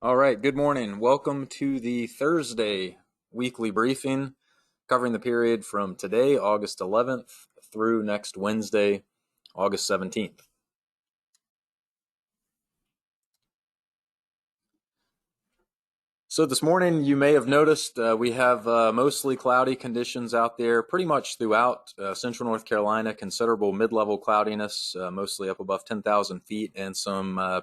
All right, good morning. Welcome to the Thursday weekly briefing covering the period from today, August 11th, through next Wednesday, August 17th. So this morning, you may have noticed we have mostly cloudy conditions out there pretty much throughout central North Carolina, considerable mid-level cloudiness, mostly up above 10,000 feet, and some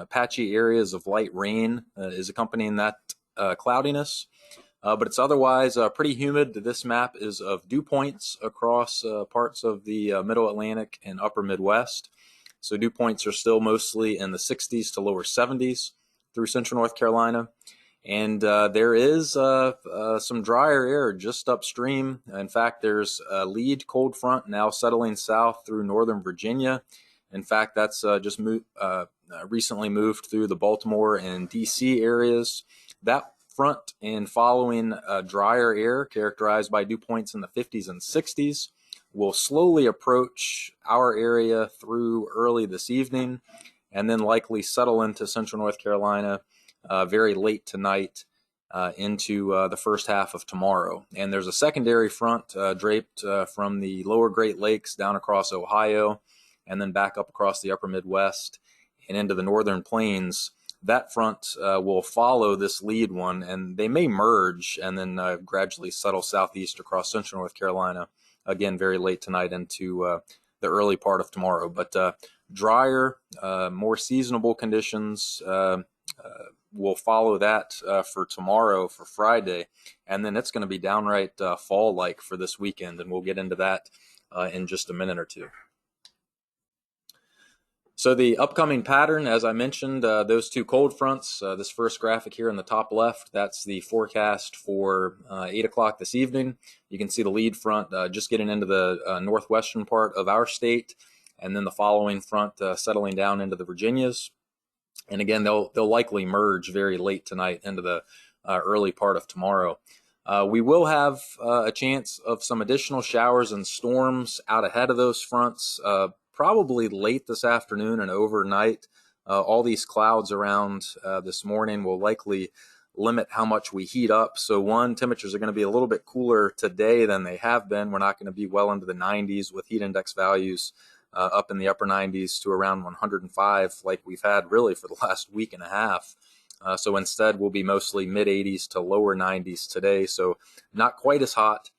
patchy areas of light rain is accompanying that cloudiness. But it's otherwise pretty humid. This map is of dew points across parts of the middle Atlantic and upper Midwest. So dew points are still mostly in the 60s to lower 70s through central North Carolina. And there is some drier air just upstream. In fact, there's a lead cold front now settling south through northern Virginia. In fact, that's just recently moved through the Baltimore and D.C. areas. That front and following drier air characterized by dew points in the 50s and 60s will slowly approach our area through early this evening and then likely settle into central North Carolina very late tonight into the first half of tomorrow. And there's a secondary front draped from the lower Great Lakes down across Ohio and then back up across the upper Midwest and into the northern plains. That front will follow this lead one, and they may merge and then gradually settle southeast across central North Carolina, again, very late tonight into the early part of tomorrow. But drier, more seasonable conditions will follow that for tomorrow, for Friday, and then it's going to be downright fall-like for this weekend, and we'll get into that in just a minute or two. So the upcoming pattern, as I mentioned, those two cold fronts, this first graphic here in the top left, that's the forecast for 8 o'clock this evening. You can see the lead front just getting into the northwestern part of our state, and then the following front settling down into the Virginias. And again, they'll likely merge very late tonight into the early part of tomorrow. We will have a chance of some additional showers and storms out ahead of those fronts, probably late this afternoon and overnight. All these clouds around this morning will likely limit how much we heat up. So temperatures are going to be a little bit cooler today than they have been. We're not going to be well into the 90s with heat index values up in the upper 90s to around 105 like we've had really for the last week and a half. So instead, we'll be mostly mid 80s to lower 90s today. So not quite as hot.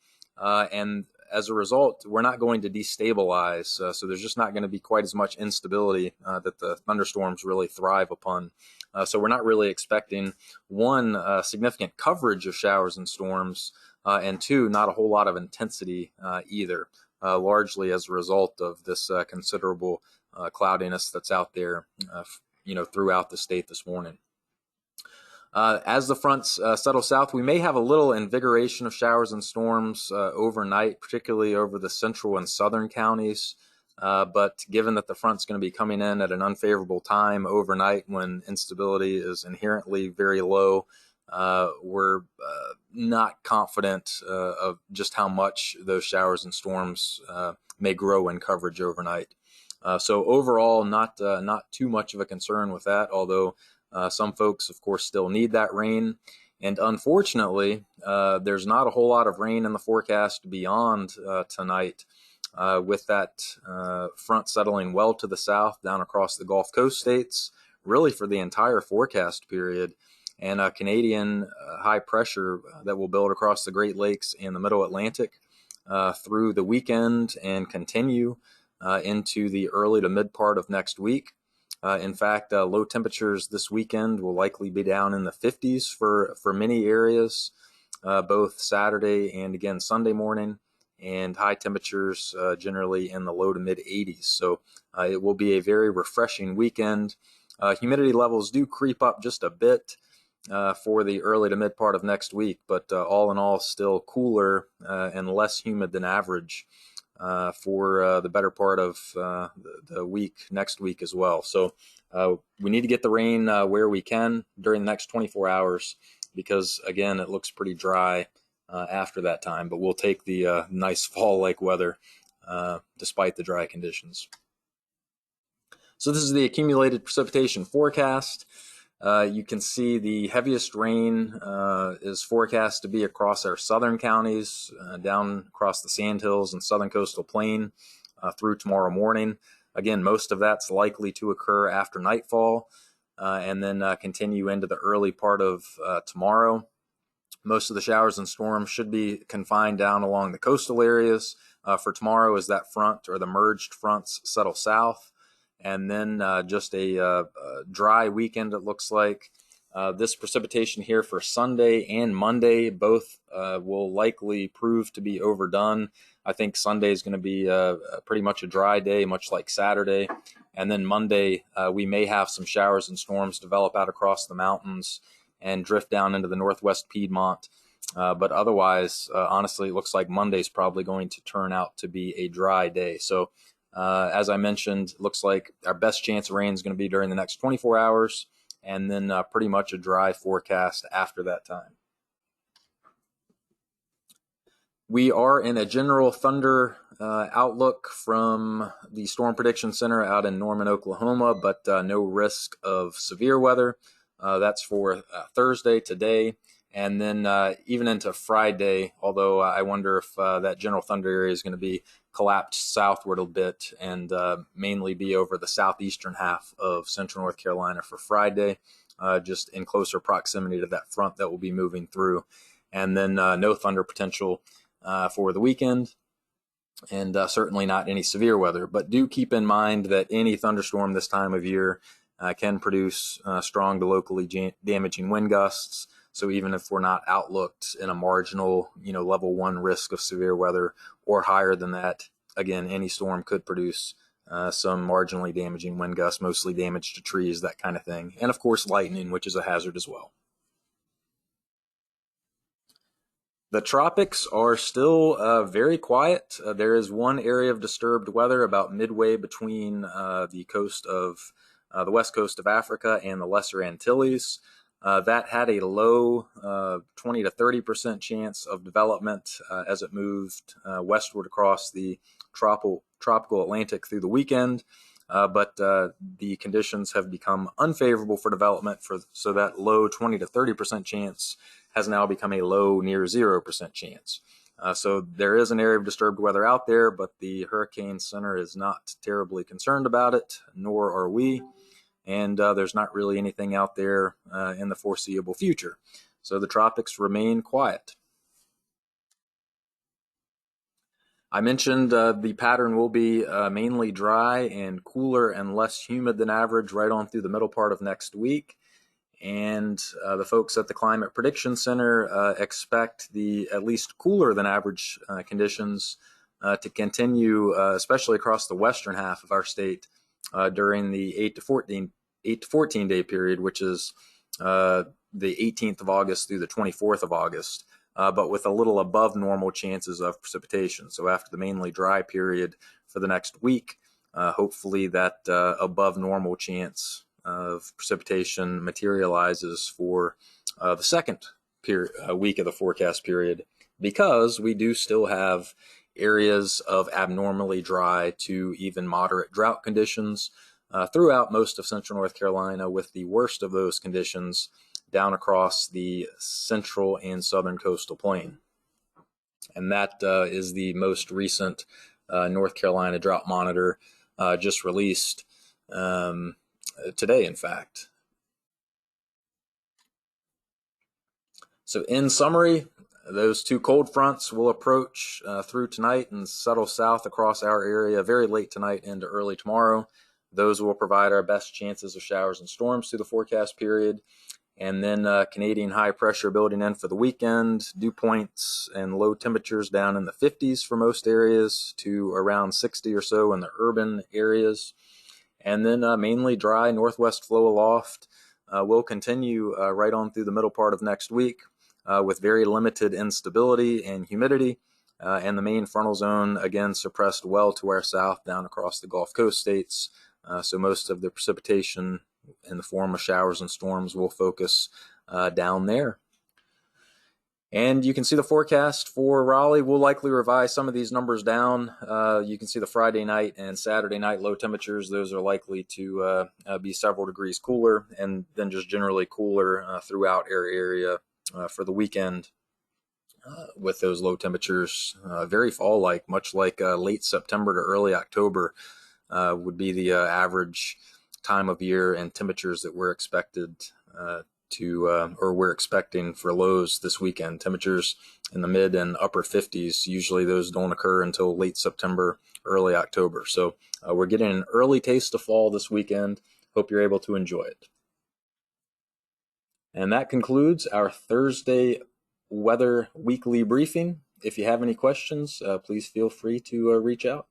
And as a result, we're not going to destabilize. So there's just not going to be quite as much instability that the thunderstorms really thrive upon. So we're not really expecting significant coverage of showers and storms, and two, not a whole lot of intensity either. Largely as a result of this considerable cloudiness that's out there, throughout the state this morning. As the fronts settle south, we may have a little invigoration of showers and storms overnight, particularly over the central and southern counties. But given that the front's going to be coming in at an unfavorable time overnight when instability is inherently very low, we're not confident of just how much those showers and storms may grow in coverage overnight. So overall, not too much of a concern with that, although some folks, of course, still need that rain. And unfortunately, there's not a whole lot of rain in the forecast beyond tonight, with that front settling well to the south down across the Gulf Coast states, really for the entire forecast period. And Canadian high pressure that will build across the Great Lakes and the Middle Atlantic through the weekend and continue into the early to mid part of next week. In fact, low temperatures this weekend will likely be down in the 50s for many areas, both Saturday and again Sunday morning, and high temperatures generally in the low to mid 80s. So it will be a very refreshing weekend. Humidity levels do creep up just a bit for the early to mid part of next week, but all in all, still cooler and less humid than average for the better part of the week, next week as well. So we need to get the rain where we can during the next 24 hours because, again, it looks pretty dry after that time, but we'll take the nice fall-like weather despite the dry conditions. So this is the accumulated precipitation forecast. You can see the heaviest rain is forecast to be across our southern counties, down across the Sandhills and southern coastal plain through tomorrow morning. Again, most of that's likely to occur after nightfall and then continue into the early part of tomorrow. Most of the showers and storms should be confined down along the coastal areas for tomorrow as that front or the merged fronts settle south. And then just a dry weekend, it looks like. This precipitation here for Sunday and Monday both will likely prove to be overdone. I think Sunday is going to be pretty much a dry day, much like Saturday. And then Monday, we may have some showers and storms develop out across the mountains and drift down into the northwest Piedmont. But otherwise, honestly, it looks like Monday's probably going to turn out to be a dry day. So as I mentioned, looks like our best chance of rain is going to be during the next 24 hours, and then pretty much a dry forecast after that time. We are in a general thunder outlook from the Storm Prediction Center out in Norman, Oklahoma, but no risk of severe weather. That's for Thursday, today, and then even into Friday, although I wonder if that general thunder area is going to be collapsed southward a bit and mainly be over the southeastern half of central North Carolina for Friday, just in closer proximity to that front that will be moving through. And then no thunder potential for the weekend, and certainly not any severe weather. But do keep in mind that any thunderstorm this time of year can produce strong to locally damaging wind gusts. So even if we're not outlooked in a marginal, level 1 risk of severe weather or higher than that, again, any storm could produce some marginally damaging wind gusts, mostly damage to trees, that kind of thing. And of course, lightning, which is a hazard as well. The tropics are still very quiet. There is one area of disturbed weather about midway between the coast of the west coast of Africa and the Lesser Antilles. That had a low 20 to 30% chance of development as it moved westward across the tropical Atlantic through the weekend. But the conditions have become unfavorable for development, so that low 20 to 30% chance has now become a low near 0% chance. So there is an area of disturbed weather out there, but the Hurricane Center is not terribly concerned about it, nor are we. And there's not really anything out there in the foreseeable future. So the tropics remain quiet. I mentioned the pattern will be mainly dry and cooler and less humid than average right on through the middle part of next week. And the folks at the Climate Prediction Center expect the at least cooler than average conditions to continue, especially across the western half of our state during the 8 to 14 day period, which is the 18th of August through the 24th of August, but with a little above normal chances of precipitation. So after the mainly dry period for the next week, hopefully that above normal chance of precipitation materializes for the second week of the forecast period, because we do still have areas of abnormally dry to even moderate drought conditions throughout most of central North Carolina, with the worst of those conditions down across the central and southern coastal plain. And that is the most recent North Carolina drought monitor just released today, in fact. So in summary, those two cold fronts will approach through tonight and settle south across our area very late tonight into early tomorrow. Those will provide our best chances of showers and storms through the forecast period. And then Canadian high pressure building in for the weekend, dew points and low temperatures down in the 50s for most areas to around 60 or so in the urban areas. And then mainly dry northwest flow aloft will continue right on through the middle part of next week with very limited instability and humidity. And the main frontal zone, again, suppressed well to our south down across the Gulf Coast states. So most of the precipitation in the form of showers and storms will focus down there. And you can see the forecast for Raleigh. We'll likely revise some of these numbers down. You can see the Friday night and Saturday night low temperatures. Those are likely to be several degrees cooler, and then just generally cooler throughout our area for the weekend with those low temperatures. Very fall-like, much like late September to early October would be the average time of year and temperatures that we're expected or we're expecting for lows this weekend. Temperatures in the mid and upper 50s. Usually those don't occur until late September, early October. So we're getting an early taste of fall this weekend. Hope you're able to enjoy it. And that concludes our Thursday weather weekly briefing. If you have any questions, please feel free to reach out.